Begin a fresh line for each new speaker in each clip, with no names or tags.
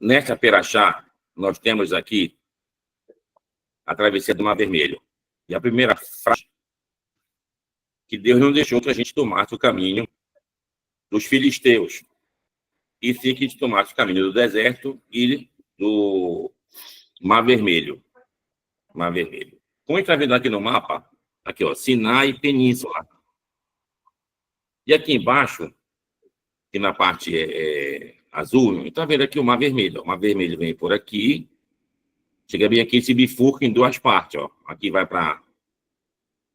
nessa Perachá, nós temos aqui a travessia do Mar Vermelho. E a primeira frase, que Deus não deixou que a gente tomasse o caminho dos filisteus, e sim que a gente tomasse o caminho do deserto e do Mar Vermelho. Mar Vermelho. Como a gente está vendo aqui no mapa, aqui, ó, Sinai e Península. E aqui embaixo, que na parte azul, está vendo aqui o Mar Vermelho. O Mar Vermelho vem por aqui, chega bem aqui e se bifurca em duas partes. Ó. Aqui vai para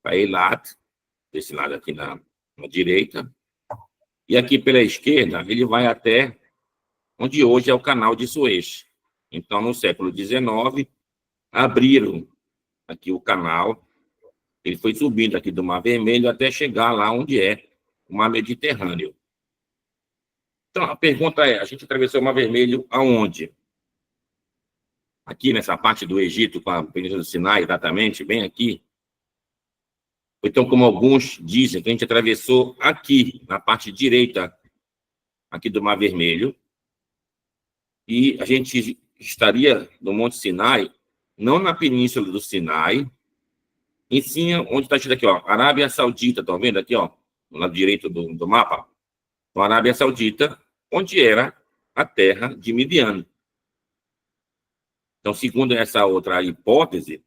Eilat, desse lado aqui na direita. E aqui pela esquerda, ele vai até onde hoje é o Canal de Suez. Então, no século XIX, abriram aqui o canal. Ele foi subindo aqui do Mar Vermelho até chegar lá onde é o Mar Mediterrâneo. Então, a pergunta é, a gente atravessou o Mar Vermelho aonde? Aqui nessa parte do Egito, com a Península do Sinai, exatamente, bem aqui. Então, como alguns dizem, que a gente atravessou aqui, na parte direita, aqui do Mar Vermelho, e a gente estaria no Monte Sinai, não na Península do Sinai, em cima, onde está escrito aqui, ó, Arábia Saudita, estão vendo aqui, ó, no lado direito do mapa? Então, Arábia Saudita, onde era a terra de Midian. Então, segundo essa outra hipótese,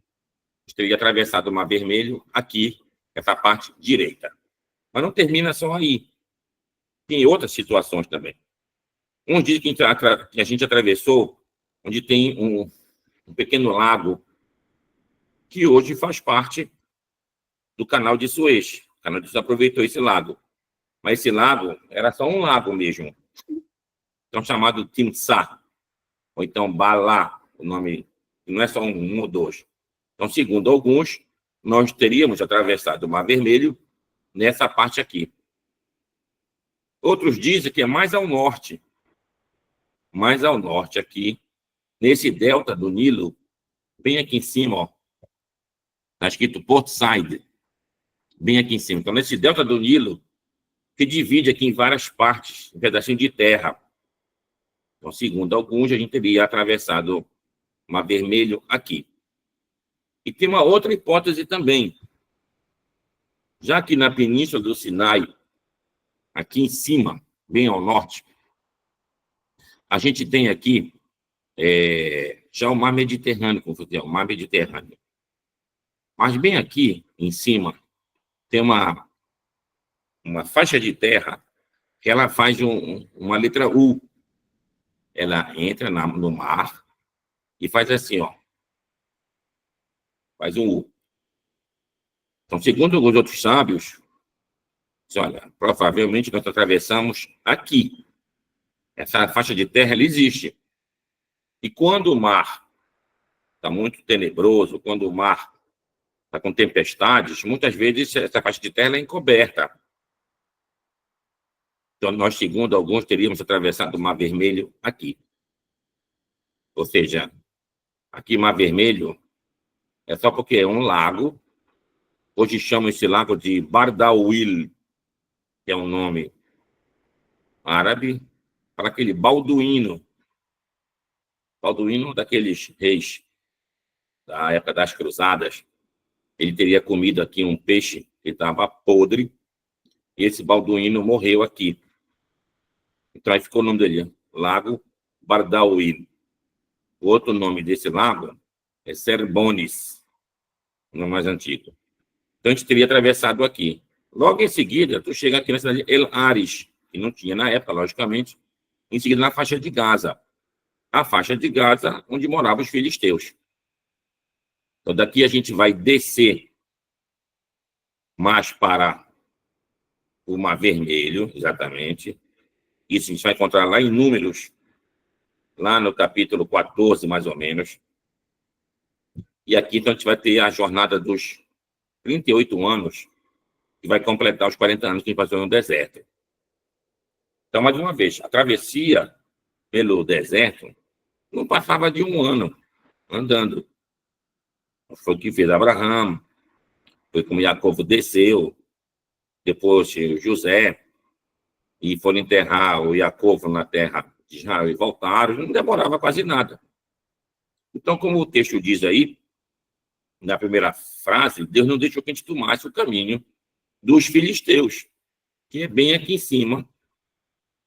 teria atravessado o Mar Vermelho aqui, essa parte direita. Mas não termina só aí. Tem outras situações também. Uns dizem que a gente atravessou onde tem um pequeno lago que hoje faz parte do Canal de Suez. O Canal de Suez aproveitou esse lago. Mas esse lago era só um lago mesmo. Então, chamado Timsah, ou então Balá, o nome, não é só um ou dois. Então, segundo alguns, nós teríamos atravessado o Mar Vermelho nessa parte aqui. Outros dizem que é mais ao norte aqui, nesse delta do Nilo, bem aqui em cima, ó, está escrito Port Said, bem aqui em cima. Então, nesse delta do Nilo, que divide aqui em várias partes, um pedacinho de terra. Então, segundo alguns, a gente teria atravessado o Mar Vermelho aqui. E tem uma outra hipótese também. Já que na Península do Sinai, aqui em cima, bem ao norte, a gente tem aqui já o Mar Mediterrâneo, o Mar Mediterrâneo. Mas bem aqui, em cima, tem uma faixa de terra que ela faz uma letra U. Ela entra no mar e faz assim, ó. Faz um U. Então, segundo alguns outros sábios, olha, provavelmente nós atravessamos aqui. Essa faixa de terra, ela existe. E quando o mar está muito tenebroso, quando o mar está com tempestades, muitas vezes essa faixa de terra é encoberta. Então, nós, segundo alguns, teríamos atravessado o Mar Vermelho aqui. Ou seja, aqui Mar Vermelho é só porque é um lago. Hoje chamam esse lago de Bardawil, que é um nome árabe, para aquele Balduíno. Balduíno, daqueles reis da época das cruzadas. Ele teria comido aqui um peixe que estava podre, e esse Balduíno morreu aqui. Então aí ficou o nome dele, Lago Bardawil. O outro nome desse lago é Serbones, o nome mais antigo. Então a gente teria atravessado aqui. Logo em seguida, tu chega aqui na cidade de El Aris, que não tinha na época, logicamente. Em seguida, na faixa de Gaza. A faixa de Gaza, onde moravam os filisteus. Então, daqui a gente vai descer mais para o Mar Vermelho, exatamente. Isso a gente vai encontrar lá em Números, lá no capítulo 14, mais ou menos. E aqui, então, a gente vai ter a jornada dos 38 anos, que vai completar os 40 anos que a gente passou no deserto. Então, mais uma vez, a travessia pelo deserto não passava de um ano andando. Foi o que fez Abraão, foi como Jacob desceu, depois José, e foram enterrar o Jacob na terra de Israel e voltaram, não demorava quase nada. Então, como o texto diz aí, na primeira frase, Deus não deixou que a gente tomasse o caminho dos filisteus, que é bem aqui em cima,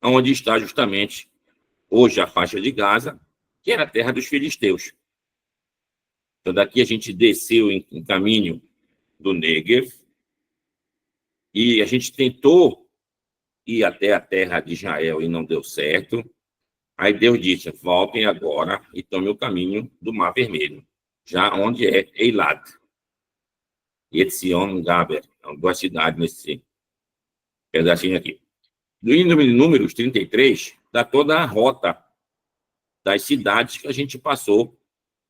onde está justamente hoje a faixa de Gaza, que era a terra dos filisteus. Então, daqui a gente desceu em caminho do Negev, e a gente tentou ir até a terra de Israel e não deu certo. Aí Deus disse, voltem agora e tomem o caminho do Mar Vermelho, já onde é Eilat. Etzion Gaber, são duas cidades nesse pedacinho aqui. No Números 33, dá toda a rota das cidades que a gente passou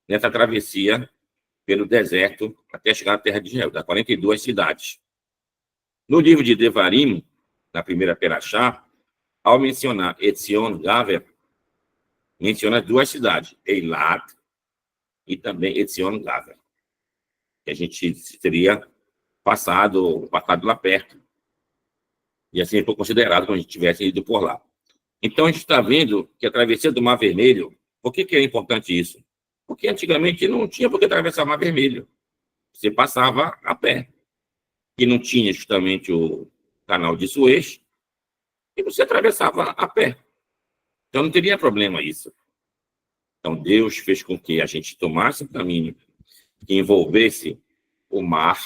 nessa travessia pelo deserto até chegar à terra de Israel, dá 42 cidades. No livro de Devarim, na primeira Perashá, ao mencionar Etzion Gaber, menciona duas cidades, Eilat e também Etzion Gaber, que a gente teria passado lá perto, e assim foi considerado como a gente tivesse ido por lá. Então, a gente está vendo que a travessia do Mar Vermelho, por que é importante isso? Porque antigamente não tinha por que atravessar o Mar Vermelho. Você passava a pé. E não tinha justamente o canal de Suez, e você atravessava a pé. Então, não teria problema isso. Então, Deus fez com que a gente tomasse um caminho que envolvesse o mar.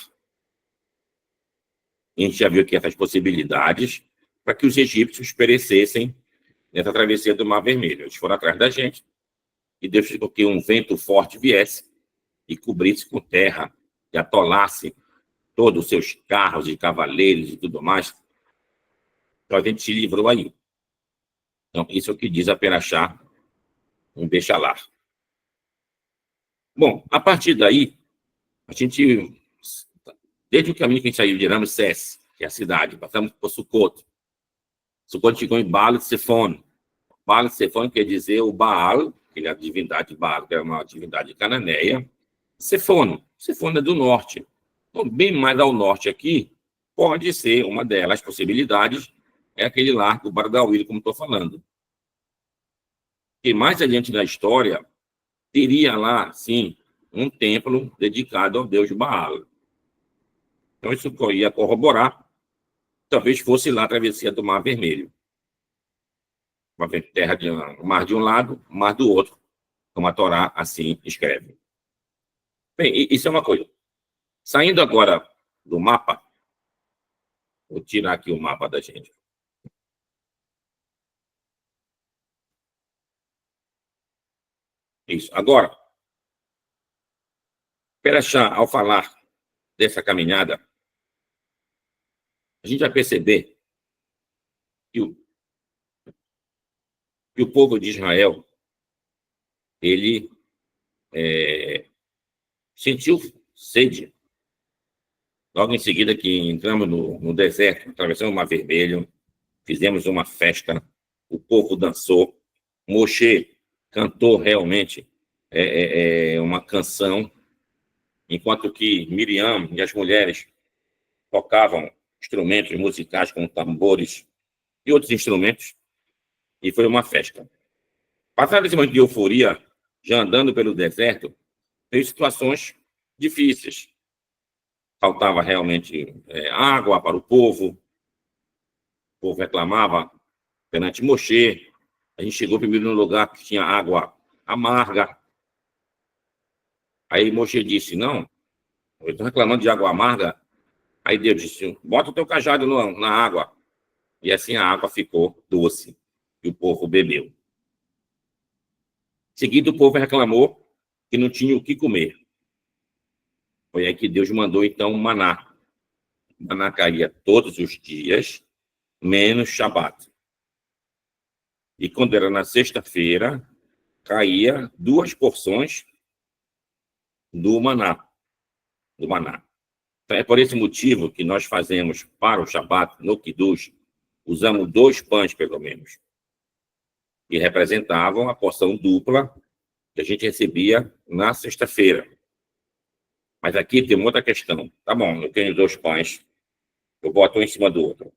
A gente já viu aqui essas possibilidades para que os egípcios perecessem nessa travessia do Mar Vermelho. Eles foram atrás da gente e Deus fez com que um vento forte viesse e cobrisse com terra e atolasse todos os seus carros e cavaleiros e tudo mais. Então, a gente se livrou aí. Então, isso é o que diz a Perashá, um Bechalar. Bom, a partir daí, a gente, desde o caminho que a gente saiu de Ramsés, que é a cidade, passamos por Sucoto. Sucoto chegou em Baal de Sefon. Baal de Sefon quer dizer o Baal, que é a divindade Baal, que é uma divindade cananeia. Sefon é do norte. Então, bem mais ao norte aqui, pode ser uma delas possibilidades, é aquele largo Bardawil, como estou falando. E mais adiante na história, teria lá, sim, um templo dedicado ao deus Baal. Então, isso ia corroborar, talvez fosse lá a travessia do Mar Vermelho. Uma terra de um mar de um lado, mar do outro, como a Torá assim escreve. Bem, isso é uma coisa. Saindo agora do mapa, vou tirar aqui o mapa da gente. Isso. Agora, Perashá, ao falar dessa caminhada, a gente vai perceber que o povo de Israel, ele sentiu sede. Logo em seguida que entramos no deserto, atravessamos o Mar Vermelho, fizemos uma festa, o povo dançou, Moshe cantou realmente uma canção, enquanto que Miriam e as mulheres tocavam instrumentos musicais como tambores e outros instrumentos, e foi uma festa. Passado esse momento de euforia, já andando pelo deserto, teve situações difíceis. Faltava realmente água para o povo reclamava perante Moshe. A gente chegou primeiro num lugar que tinha água amarga. Aí Moshe disse, não, eu estou reclamando de água amarga. Aí Deus disse, bota o teu cajado na água. E assim a água ficou doce e o povo bebeu. Em seguida, o povo reclamou que não tinha o que comer. Foi aí que Deus mandou, então, o maná. O maná caía todos os dias, menos Shabat. E quando era na sexta-feira, caía 2 porções do maná. Então, é por esse motivo que nós fazemos para o Shabat, no Kiddush, usamos 2 pães, pelo menos, que representavam a porção dupla que a gente recebia na sexta-feira. Mas aqui tem uma outra questão. Tá bom, eu tenho 2 pães, eu boto um em cima do outro.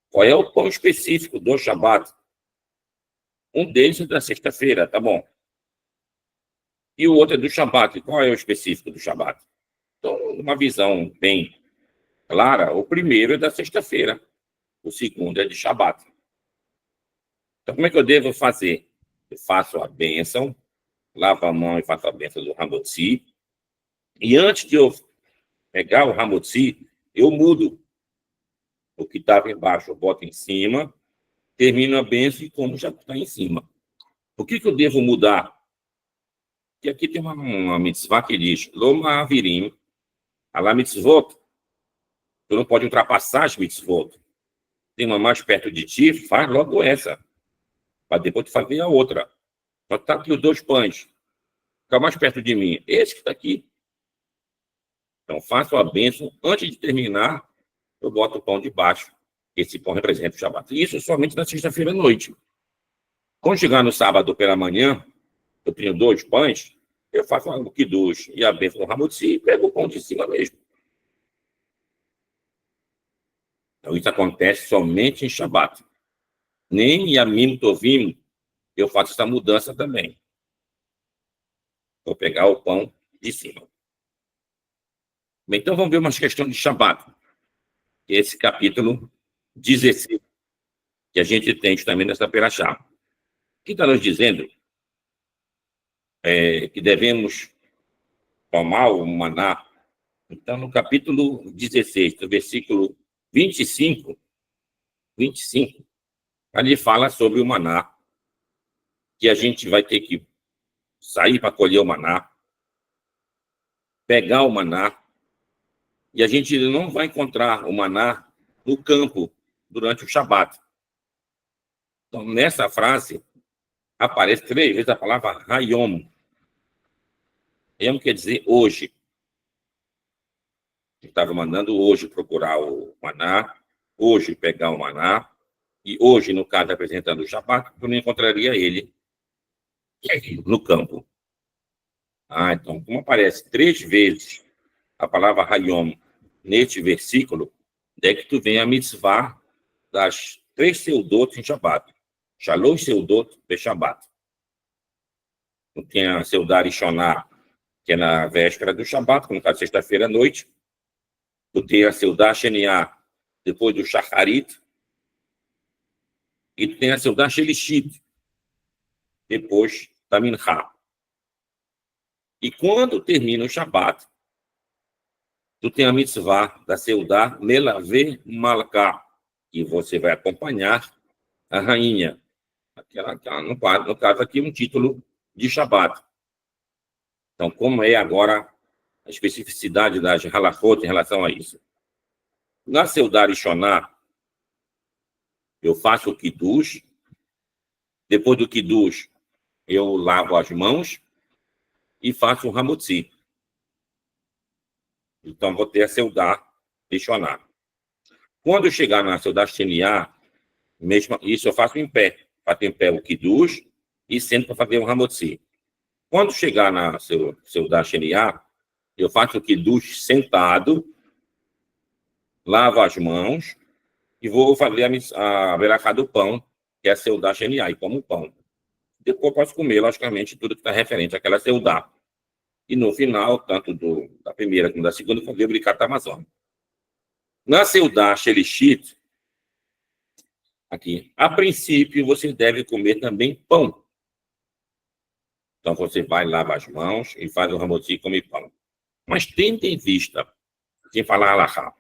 Qual é o pão específico do Shabat? Um deles é da sexta-feira, tá bom. E o outro é do Shabat. Qual é o específico do Shabat? Então, uma visão bem clara, o primeiro é da sexta-feira, o segundo é de Shabat. Então, como é que eu devo fazer? Eu faço a bênção, lavo a mão e faço a bênção do Hamotzi. E antes de eu pegar o Hamotzi, eu mudo o que estava embaixo, eu boto em cima, termino a bênção e como já está em cima. Por que eu devo mudar? Porque aqui tem uma mitzvah que diz, Loma Avirim, Alá mitzvot. Tu não pode ultrapassar as mitzvot. Tem uma mais perto de ti, faz logo essa. Para depois tu fazer a outra. Só tá aqui os 2 pães. Fica mais perto de mim. Esse que está aqui. Então, faço a bênção. Antes de terminar, eu boto o pão de baixo. Esse pão representa o Shabat. Isso somente na sexta-feira à noite. Quando chegar no sábado pela manhã, eu tenho 2 pães, eu faço o kiddush e a bênção do Hamotzi e pego o pão de cima mesmo. Então, isso acontece somente em Shabat. Nem em Yamim Tovim eu faço essa mudança também. Vou pegar o pão de cima. Bem, então, vamos ver umas questões de Shabat. Esse capítulo 16, que a gente tem também nessa perachá. O que está nos dizendo que devemos tomar o maná. Então, no capítulo 16, no versículo 25, ali fala sobre o maná, que a gente vai ter que sair para colher o maná, pegar o maná, e a gente não vai encontrar o maná no campo durante o Shabat. Então, nessa frase, aparece 3 vezes a palavra Hayom. Hayom quer dizer hoje. Eu estava mandando hoje procurar o maná, hoje pegar o maná, e hoje, no caso, apresentando o Shabat, eu não encontraria ele no campo. Então, como aparece 3 vezes a palavra Hayom neste versículo, é que tu vem a mitzvah das 3 seudot em Shabat. Shalosh seudot be Shabat. Tem a Seudá Rishoná, que é na véspera do Shabat, como está sexta-feira à noite. Tu tem a Seudá Sheniá, depois do Shacharit. E tu tem a Seudá Shelishit, depois da Minchá. E quando termina o Shabat, tu tem a mitzvah da Seudá Melaveh Malká, que você vai acompanhar a rainha. No caso aqui, um título de Shabat. Então, como é agora a especificidade das halachot em relação a isso? Na Seudá Rishoná, eu faço o kiddush. Depois do kiddush, eu lavo as mãos e faço o hamotzi. Então, vou ter a Seudá Rishoná. Quando eu chegar na Seudá Sheniá, mesmo isso eu faço em pé. Faço em pé o kiddush e sento para fazer o hamotzi. Quando chegar na Seudá Sheniá, eu faço o kiddush sentado, lavo as mãos e vou fazer a verachá do pão, que é a Seudá Sheniá, e como pão. Depois posso comer, logicamente, tudo que está referente àquela Seudá. E no final, tanto da primeira como da segunda, fazer o Birkat Hamazon. Na Seudá Shelishit, aqui, a princípio, você deve comer também pão. Então, você vai, lava as mãos e faz o hamotzi e come pão. Mas tendo em vista, sem falar alahá,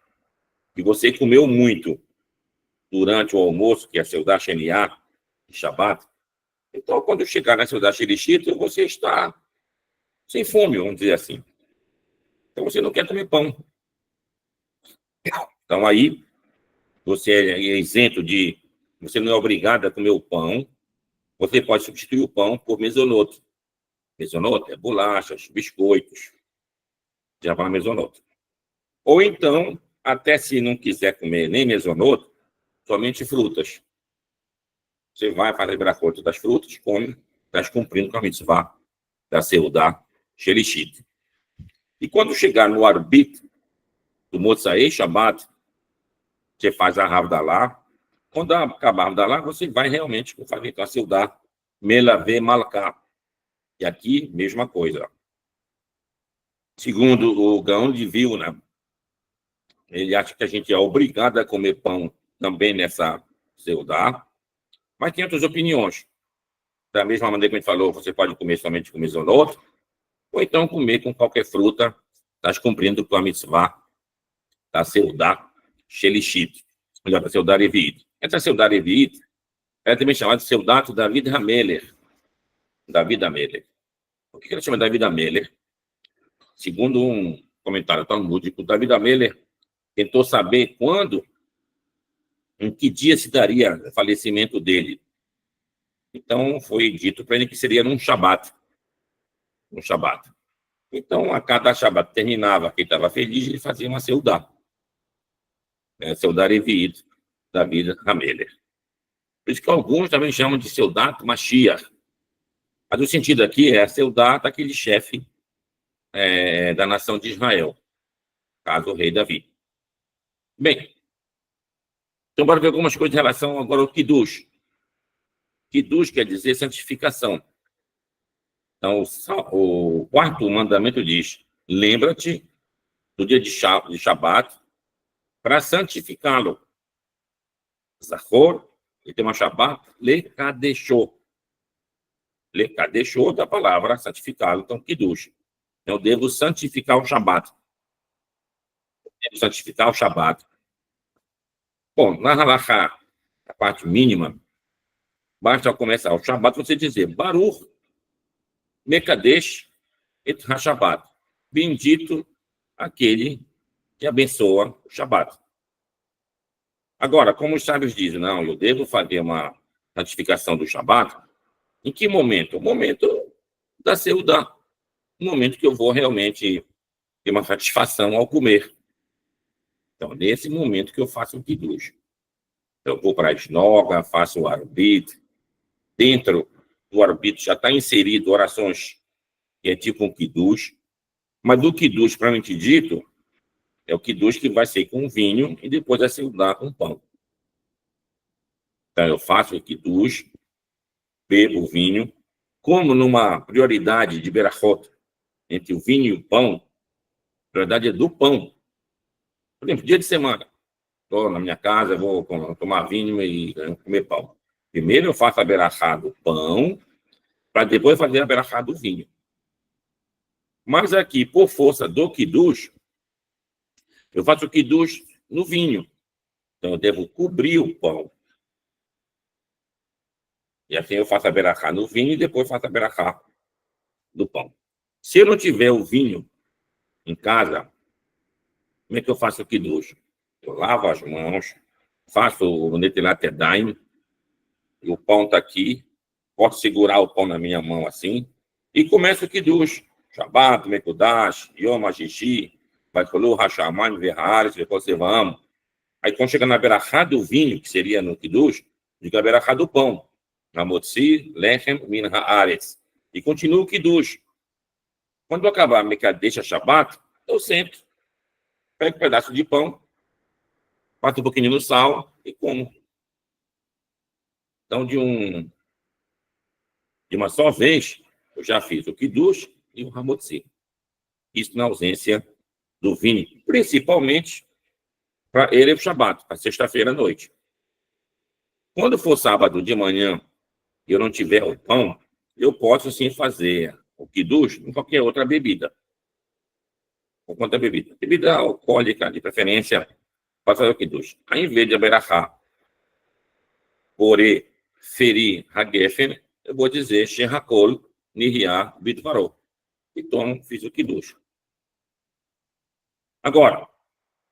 que você comeu muito durante o almoço, que é a Seudá Sheniá, de Shabat, então, quando chegar na Seudá Shelishit, você está sem fome, vamos dizer assim. Então, você não quer comer pão. Então, aí, você é isento de... Você não é obrigado a comer o pão. Você pode substituir o pão por mesonoto. Mesonoto é bolachas, biscoitos. Já vai mesonoto. Ou então, até se não quiser comer nem mesonoto, somente frutas. Você vai fazer a brachot das frutas, come, está cumprindo com a mitzvah da Seudá Shelishit. E quando chegar no arbit do Motzai Shabbat, você faz a Havdalah. Quando acabar a Havdalah, você vai realmente fazer a Seudá Melave Malká. E aqui, mesma coisa. Segundo o Gaon de Vilna, ele acha que a gente é obrigado a comer pão também nessa seudá, mas tem outras opiniões. Da mesma maneira que a gente falou, você pode comer somente com mizonot, ou então comer com qualquer fruta, estás cumprindo com a mitzvah da seudá shelishit, melhor, da seudá reviit. Essa seudá reviit é também chamada de seudato David Hameler. David Hameler. Por que ela chama David Hameler? Segundo um comentário talmúdico, David Hameler tentou saber quando, em que dia se daria o falecimento dele. Então, foi dito para ele que seria num Shabat. Um Shabat. Então, a cada Shabat terminava, quem estava feliz, ele fazia uma seudá. Seudá Reviit, David Hameler. Por isso que alguns também chamam de Seudat Mashiach. Mas o sentido aqui é a Seudá daquele chefe da nação de Israel, caso o rei Davi. Bem, então bora ver algumas coisas em relação agora ao Kiddush. Kiddush quer dizer santificação. Então, o quarto mandamento diz, lembra-te do dia de Shabat para santificá-lo. Zachor, e tem uma Shabat, lekadeshô. Lekadeshô da palavra santificá-lo, então Kiddush. Eu devo santificar o Shabat. Devo santificar o Shabat. Bom, na Halachá, a parte mínima, basta começar o Shabat você dizer Baruch Mekadesh et HaShabat. Bendito aquele que abençoa o Shabat. Agora, como os sábios dizem, não, eu devo fazer uma santificação do Shabat, em que momento? O momento da Seudá. O momento que eu vou realmente ter uma satisfação ao comer. Então, nesse momento que eu faço o Kiddush. Eu vou para a esnoga, faço o arbit. Dentro do arbit já está inserido orações que é tipo um Kiddush. Mas do Kiddush, propriamente dito, é o Kiddush que vai ser com vinho e depois a Seudá com pão. Então, eu faço o Kiddush, bebo o vinho, como numa prioridade de berachot, entre o vinho e o pão, a prioridade é do pão. Por exemplo, dia de semana, estou na minha casa, vou tomar vinho e comer pão. Primeiro eu faço a berachá do pão, para depois fazer a berachá do vinho. Mas aqui, por força do Kiddush, eu faço o Kiddush no vinho. Então eu devo cobrir o pão. E assim eu faço a berachá no vinho e depois faço a berachá do pão. Se eu não tiver o vinho em casa, como é que eu faço o Kiddush? Eu lavo as mãos, faço o Netilat Yadayim, e o pão está aqui, posso segurar o pão na minha mão assim, e começo o Kiddush. Shabbat, Mekudash, Yom HaShishi, Vaikolu, Hashamayim, Verhares, Vekosevam. Aí quando chega na berachá do vinho, que seria no Kiddush, diga a berachá do pão. Namotzi, Lechem, Min Haaretz. E continua o Kiddush. Quando eu acabar Mekadesh Shabbat, eu sento, pego um pedaço de pão, bato um pouquinho no sal e como. Então, de uma só vez, eu já fiz o Kiddush e o Hamotzi. Isso na ausência do vinho, principalmente para Erev Shabbat, para sexta-feira à noite. Quando for sábado de manhã e eu não tiver o pão, eu posso sim fazer o Kiddush com qualquer outra bebida. Com qualquer bebida. Bebida alcoólica, de preferência, para fazer o Kiddush. Aí, em vez de Aberachá, Ore, Feri, Hagefen, eu vou dizer Shehakol, Nihya, Bidvaró. Então, fiz o Kiddush. Agora,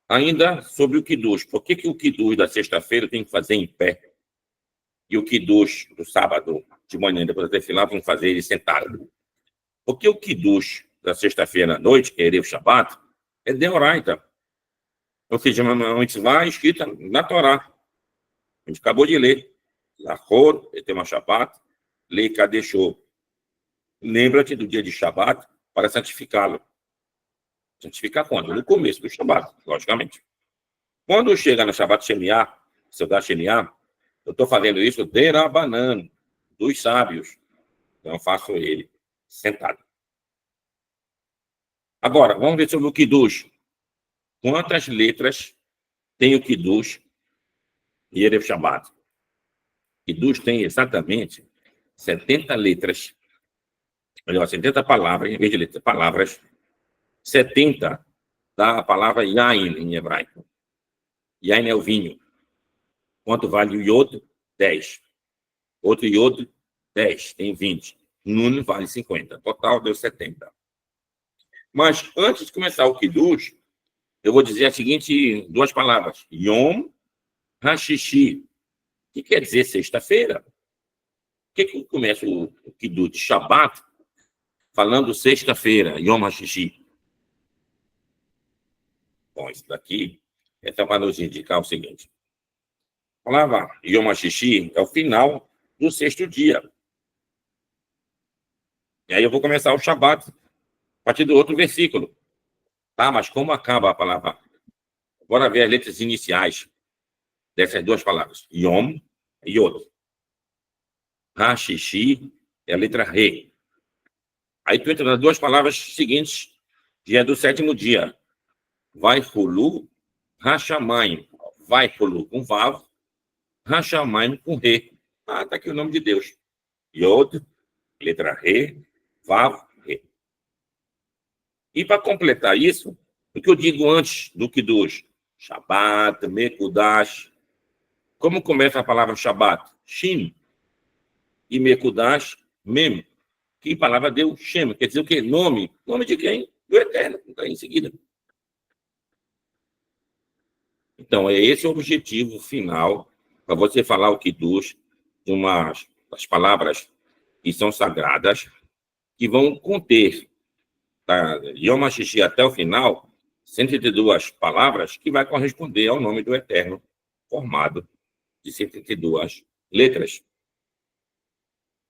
ainda sobre o Kiddush. Por que o Kiddush da sexta-feira tem que fazer em pé? E o Kiddush do sábado de manhã, depois da tefilá, vamos fazer ele sentado? Porque o Kiddush da sexta-feira à noite, que é Erev Shabbat, é deoraita. Ou seja, uma mitzvah escrita na Torá. A gente acabou de ler. Zachor, Etem Shabbat, Lei Kadeshô. Lembra-te do dia de Shabbat para santificá-lo. Santificar quando? No começo do Shabbat, logicamente. Quando chega no Shabbat Shemiah, Seudat Shemiah, eu estou fazendo isso de Rabanan. dos sábios. Então, eu faço ele sentado. Agora, vamos ver sobre o Kiddush. Quantas letras tem o Kiddush e Erev Shabbat? Kiddush tem exatamente 70 letras, melhor, 70 palavras, em vez de letras, palavras, 70 da palavra Yain em hebraico. Yain é o vinho. Quanto vale o Yod? 10. Outro Yod, 10, tem 20. Nun vale 50. Total deu 70. Mas antes de começar o Kiddush, eu vou dizer a seguinte duas palavras. Yom HaShishi, que quer dizer sexta-feira. Por que começa o Kiddush Shabbat falando sexta-feira, Yom HaShishi? Bom, isso daqui é para nos indicar o seguinte. A palavra Yom HaShishi é o final do sexto dia. E aí eu vou começar o Shabbat a partir do outro versículo. Tá, mas como acaba a palavra? Bora ver as letras iniciais dessas duas palavras. Yom e Yod. HaShishi é a letra Re. Aí tu entra nas duas palavras seguintes, que é do sétimo dia. Vaihulu, Hashamayim. Vaihulu com Vav, Hashamayim com Re. Ah, tá aqui o nome de Deus. Yod, letra Re, Vav, Re. E para completar isso, o que eu digo antes do Kiddush? Shabbat, Mekudash. Como começa a palavra Shabbat? Shin. E Mekudash, Mem. Que palavra deu? Shem. Quer dizer o quê? Nome. Nome de quem? Do Eterno. Está em seguida. Então, é esse o objetivo final para você falar o Kiddush de umas das palavras que são sagradas, que vão conter, tá, Yom HaShishi até o final, 132 palavras que vai corresponder ao nome do Eterno, formado de 132 letras.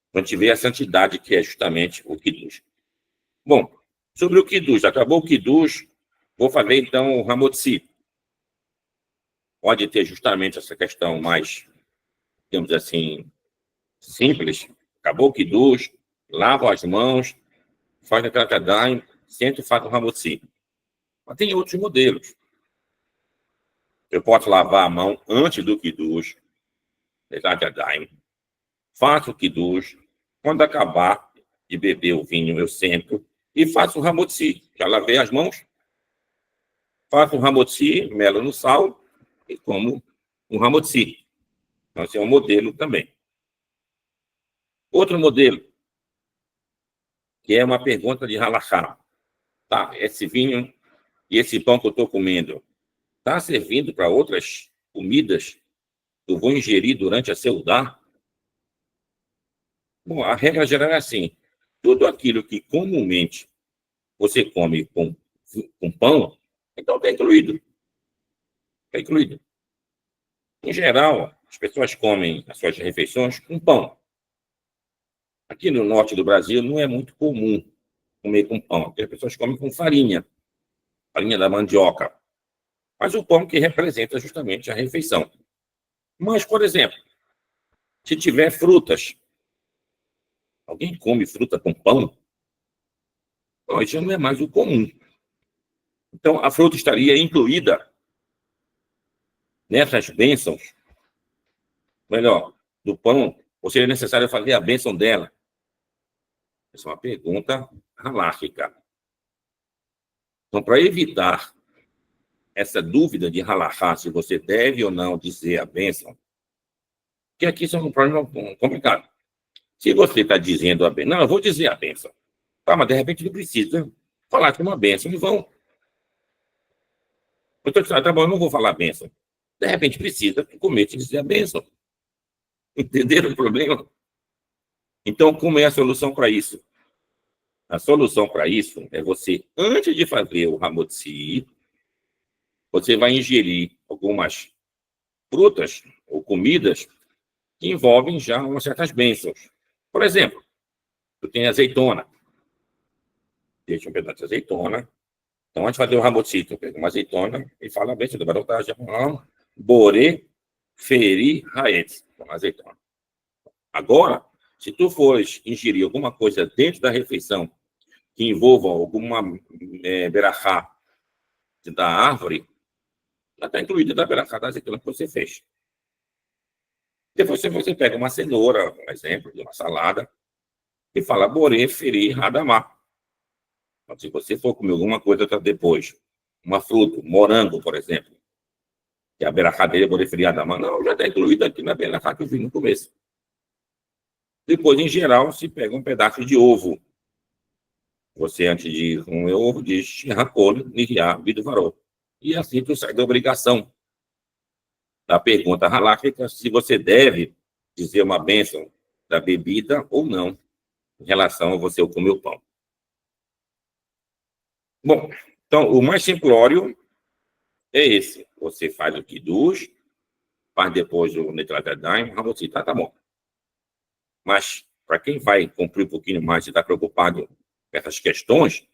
Então, a gente vê a santidade que é justamente o Kiddush. Bom, sobre o Kiddush, acabou o Kiddush, vou fazer então o Hamotzi. Pode ter justamente essa questão mais, digamos assim, simples. Acabou o Kiddush, lavo as mãos, faz a Krakadaim, senta e faz o Hamotzi. Mas tem outros modelos. Eu posso lavar a mão antes do Kiddush, Krakadaim, faço o Kiddush, quando acabar de beber o vinho, eu sento e faço o Hamotzi. Já lavei as mãos, faço o Hamotzi, melo no sal e como um Hamotzi. Então, esse é um modelo também. Outro modelo, que é uma pergunta de halachá. Tá, esse vinho e esse pão que eu estou comendo, está servindo para outras comidas que eu vou ingerir durante a seudá? Bom, a regra geral é assim. Tudo aquilo que comumente você come com pão, então está incluído. Está incluído. Em geral, as pessoas comem as suas refeições com pão. Aqui no norte do Brasil não é muito comum comer com pão. As pessoas comem com farinha da mandioca. Mas o pão que representa justamente a refeição. Mas, por exemplo, se tiver frutas, alguém come fruta com pão? Não, isso já não é mais o comum. Então, a fruta estaria incluída nessas bênçãos. Melhor, do pão, ou seria necessário fazer a bênção dela? Essa é uma pergunta halástica. Então, para evitar essa dúvida de halachá, se você deve ou não dizer a bênção, que aqui são um problema complicado. Se você está dizendo a bênção, não, eu vou dizer a bênção. Tá, mas de repente não precisa falar que é uma bênção. Não vão. Eu estou dizendo, tá bom, eu não vou falar a bênção. De repente precisa comer e dizer a bênção. Entenderam o problema? Então, como é a solução para isso? A solução para isso é você, antes de fazer o Hamotzi, você vai ingerir algumas frutas ou comidas que envolvem já umas certas bênçãos. Por exemplo, tu tem azeitona. Deixa um pedaço de azeitona. Então, antes de fazer o Hamotzi, tu pega uma azeitona e fala a bênção do Baruch Bore, Feri, Haetz. Uma azeitona. Agora, Se tu fores ingerir alguma coisa dentro da refeição que envolva alguma berachá da árvore, já está incluída da berachá da azeitona que você fez. Depois você pega uma cenoura, um exemplo, de uma salada, e fala borê, feri, radamá. Então, se você for comer alguma coisa depois, uma fruta, morango, por exemplo, que a berachá dele é borê, feri, radamá, não, já está incluída aqui na berachá que eu vi no começo. Depois, em geral, se pega um pedaço de ovo. Você, antes de comer ovo, diz Shihakol, Niriá, Viduvaró. E assim tu sai da obrigação da pergunta halakhica se você deve dizer uma bênção da bebida ou não em relação a você comer o pão. Bom, então, o mais simplório é esse. Você faz o Kiddush, faz depois o Netilat Yadayim, você tá bom. Mas, para quem vai cumprir um pouquinho mais e está preocupado com essas questões,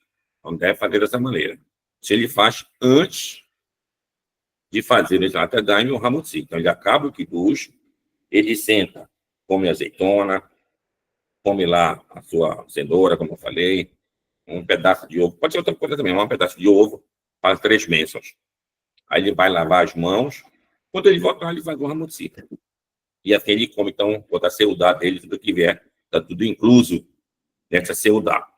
não deve fazer dessa maneira. Se ele faz antes de fazer o Netilat Yadayim e o Hamotzi. Então, ele acaba o Kiddush, ele senta, come azeitona, come lá a sua cenoura, como eu falei, um pedaço de ovo. Pode ser outra coisa também, um pedaço de ovo, faz 3 bênçãos. Aí ele vai lavar as mãos. Quando ele voltar, ele faz o Hamotzi. E assim ele come, então, toda a seudá dele, tudo que vier, está tudo incluso nessa seudá.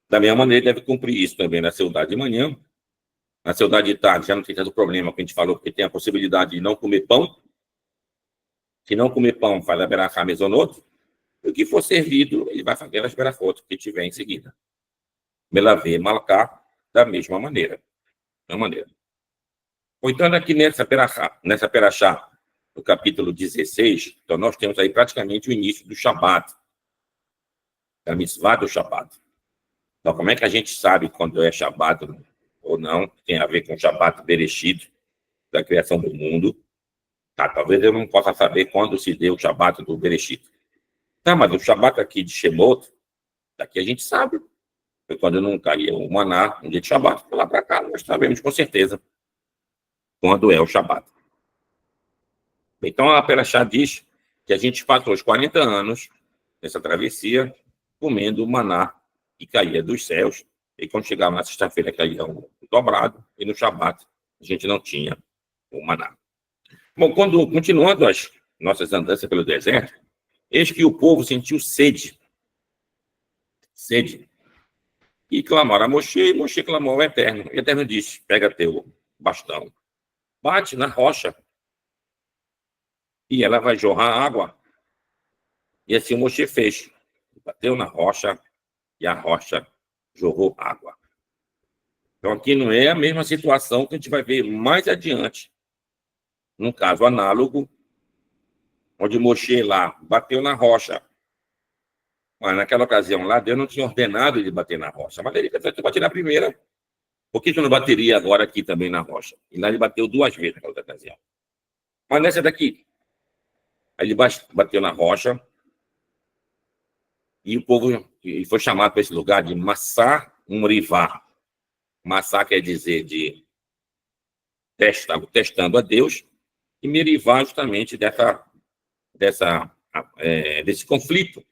Da mesma maneira, ele deve cumprir isso também na seudá de manhã. Na seudá de tarde, já não tem tanto problema, que a gente falou, porque tem a possibilidade de não comer pão. Se não comer pão, faz a berachá mesonot. E o que for servido, ele vai fazer as berachot que tiver em seguida. Melavê, malká, da mesma maneira. Então, aqui nessa perachá, no capítulo 16, então nós temos aí praticamente o início do Shabat, da mitzvah do Shabat. Então, como é que a gente sabe quando é Shabat ou não? Tem a ver com o Shabat Bereshit, da criação do mundo. Tá, talvez eu não possa saber quando se deu o Shabat do Bereshit. Tá, mas o Shabat aqui de Shemot, daqui a gente sabe. Foi quando não caía o maná, um dia de Shabat. Lá para cá, nós sabemos com certeza quando é o Shabat. Então, a Perachá diz que a gente passou os 40 anos nessa travessia comendo maná que caía dos céus. E quando chegava na sexta-feira, caía um dobrado. E no Shabat, a gente não tinha o maná. Bom, continuando as nossas andanças pelo deserto, eis que o povo sentiu sede. E clamaram a Moshe, e Moshe clamou ao Eterno. E o Eterno disse, pega teu bastão, bate na rocha, e ela vai jorrar água. E assim o Moshe fez. Bateu na rocha, e a rocha jorrou água. Então aqui não é a mesma situação que a gente vai ver mais adiante. Num caso análogo, onde Moshe lá bateu na rocha. Mas naquela ocasião lá, Deus não tinha ordenado ele bater na rocha. Mas ele tentou bater na primeira. Por que não bateria agora aqui também na rocha? E lá ele bateu 2 vezes naquela outra ocasião. Mas nessa daqui, aí ele bateu na rocha e o povo foi chamado para esse lugar de Massá Umrivá. Massá quer dizer de testando a Deus e Merivá justamente desse conflito,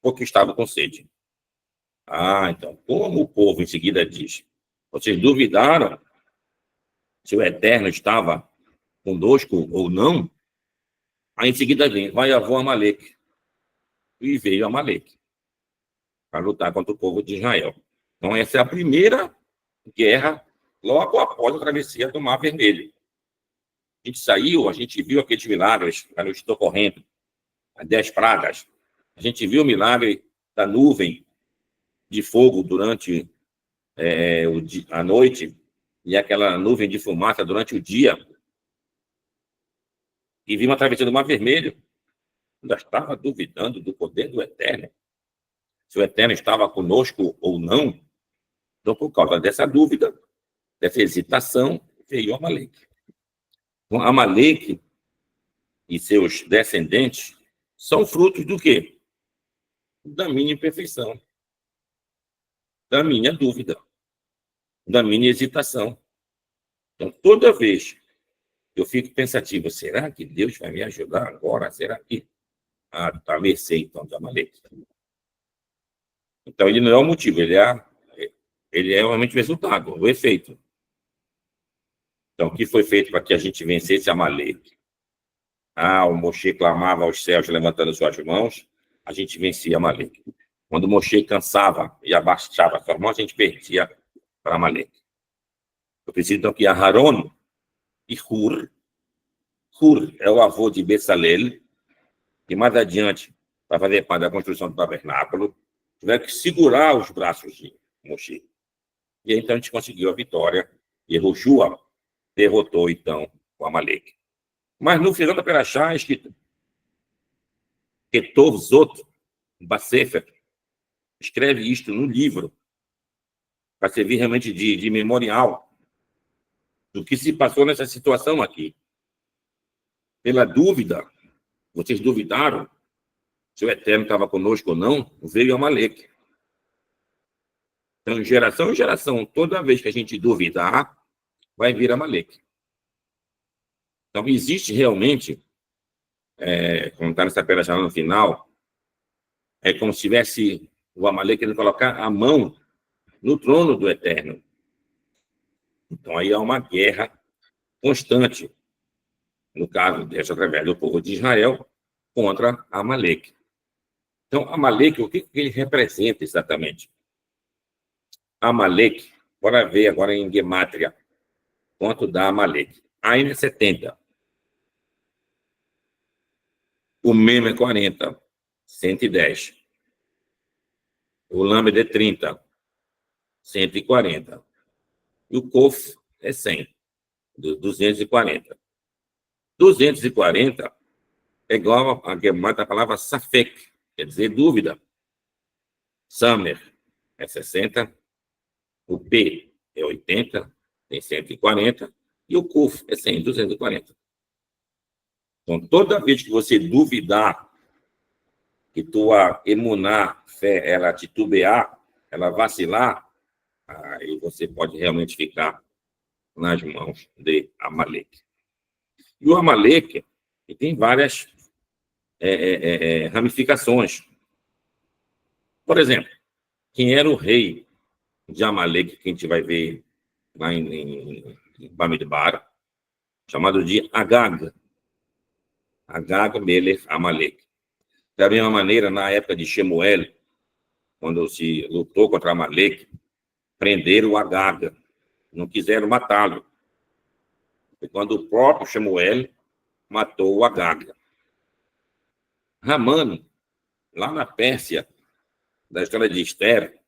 porque estava com sede. Então, como o povo em seguida diz, vocês duvidaram se o Eterno estava conosco ou não? Aí em seguida vem, vai avô Amaleque. E veio Amaleque para lutar contra o povo de Israel. Então, essa é a primeira guerra logo após a travessia do Mar Vermelho. A gente saiu, a gente viu aqueles milagres, que eu estou correndo, as 10 pragas. A gente viu o milagre da nuvem de fogo durante a noite e aquela nuvem de fumaça durante o dia. E vimos a travessia do Mar Vermelho. Ainda estava duvidando do poder do Eterno. Se o Eterno estava conosco ou não. Então, por causa dessa dúvida, dessa hesitação, veio Amaleque. Então, Amaleque e seus descendentes são frutos do quê? Da minha imperfeição, da minha dúvida, da minha hesitação. Então, toda vez que eu fico pensativo, será que Deus vai me ajudar agora? Será que à mercê, então, de Amaleque. Então, ele não é o motivo, ele é realmente o resultado, o efeito. Então, o que foi feito para que a gente vencesse Amaleque? O Moshe clamava aos céus, levantando suas mãos, a gente vencia Amaleque. Quando o Moshe cansava e abaixava suas mãos, a gente perdia para Amaleque. Eu preciso, então, que Aharon e Hur é o avô de Bezalel, e mais adiante, para fazer parte da construção do tabernáculo, tiveram que segurar os braços de Moshe. E aí, então, a gente conseguiu a vitória, e Yehoshua derrotou, então, o Amaleque. Mas no final da Perachá é escrito Ketov Zot Basefer, escreve isto no livro, para servir realmente de memorial do que se passou nessa situação aqui. Pela dúvida, vocês duvidaram se o Eterno estava conosco ou não, veio Amaleque. Então, geração em geração, toda vez que a gente duvidar, vai vir Amaleque. Então, existe realmente, como está nessa Perachá no final, é como se tivesse o Amaleque querendo colocar a mão no trono do Eterno. Então, aí há uma guerra constante, no caso, dessa através do povo de Israel, contra Amaleque. Então, Amaleque, o que ele representa exatamente? Amaleque, bora ver agora em Gemátria, quanto dá Amaleque. Ain é 70. O Mem é 40, 110. O Lamed é 30, 140. E o Kof é 100, 240. 240 é igual a Gemátria, a palavra Safek, quer dizer dúvida. Samer é 60. O P é 80, tem 140. E o Kuf é 100, 240. Então, toda vez que você duvidar que tua emuná, fé, ela titubear, ela vacilar, aí você pode realmente ficar nas mãos de Amaleque. E o Amaleque tem várias ramificações. Por exemplo, quem era o rei de Amaleque, que a gente vai ver lá em Bamidbar, chamado de Agag. Agag Melech Amaleque. Da mesma maneira, na época de Shemuel, quando se lutou contra Amaleque, prenderam o Agag, não quiseram matá-lo. Foi quando o próprio Shemuel matou o Agag. Ramano, lá na Pérsia, da história de Esther,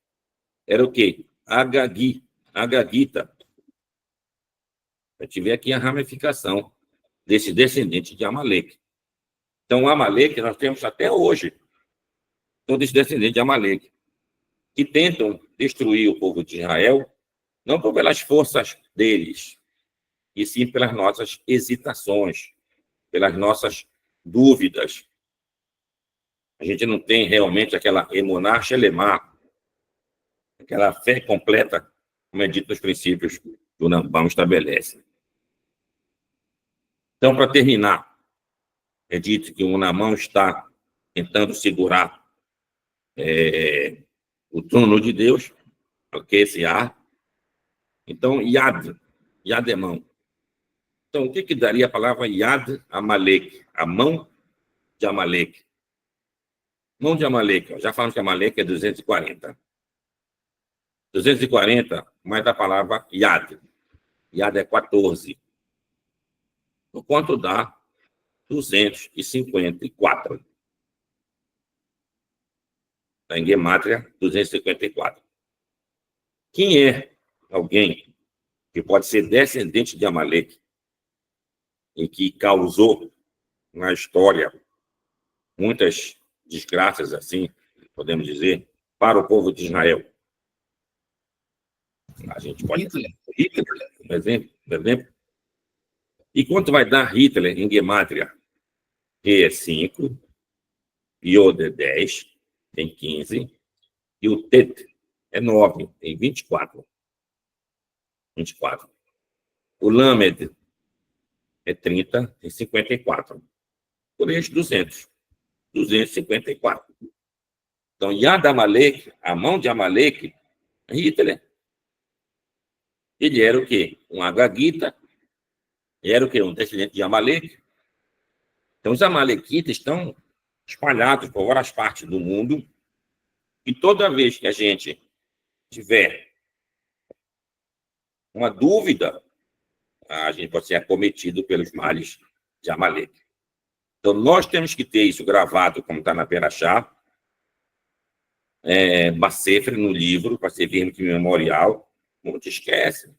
era o quê? Agagita. A gente vê aqui a ramificação desse descendente de Amaleque. Então, o Amaleque nós temos até hoje, todo esse descendente de Amaleque, que tentam destruir o povo de Israel, não pelas forças deles, e sim pelas nossas hesitações, pelas nossas dúvidas. A gente não tem realmente aquela emuná shelemá, aquela fé completa, como é dito nos princípios que o Rambam estabelece. Então, para terminar, é dito que o Namão está tentando segurar o trono de Deus, que é esse ar. Então, Yad é mão. Então, o que daria a palavra Yad Amaleque? A mão de Amaleque. Mão de Amaleque, já falamos que Amaleque é 240. 240 mais a palavra Yad. Yad é 14. O quanto dá 254. Está em Gemátria, 254. Quem é alguém que pode ser descendente de Amaleque e que causou na história muitas desgraças, assim, podemos dizer, para o povo de Israel? A gente pode... Hitler, por exemplo. E quanto vai dar Hitler em Gemátria? E é 5, Iod é 10, tem 15, e o Tet é 9, tem 24. 24. O Lamed é 30, tem 54. Por isso, 200. 254. Então, Yad Amalek, a mão de Amalek, Hitler, ele era o quê? Um Agagita, era o quê? Um descendente de Amalek. Então, os Amalequitas estão espalhados por várias partes do mundo, e toda vez que a gente tiver uma dúvida, a gente pode ser acometido pelos males de Amalek. Então, nós temos que ter isso gravado, como está na Perachá, Bacefre, no livro, para servir de memorial. Não te esquece.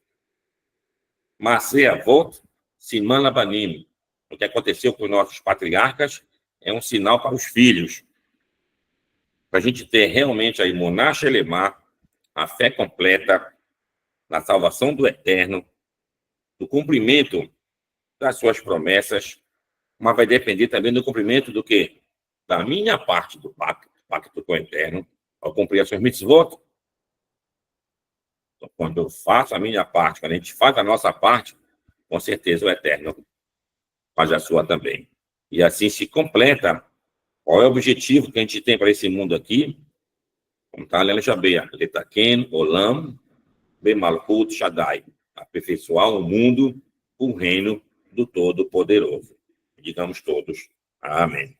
Masé Avot, Siman Labanim. O que aconteceu com os nossos patriarcas é um sinal para os filhos. Para a gente ter realmente a Emuná Shelemá, a fé completa na salvação do eterno, do cumprimento das suas promessas, mas vai depender também do cumprimento do quê? Da minha parte do pacto com o eterno, ao cumprir as suas mitzvot. Então, quando eu faço a minha parte, quando a gente faz a nossa parte, com certeza o eterno faz a sua também. E assim se completa. Qual é o objetivo que a gente tem para esse mundo aqui? Como está lendo Jabeia, Letaken, Olam, Bemalchut Shaddai, aperfeiçoar o mundo, o reino do Todo-Poderoso. Digamos todos, amém.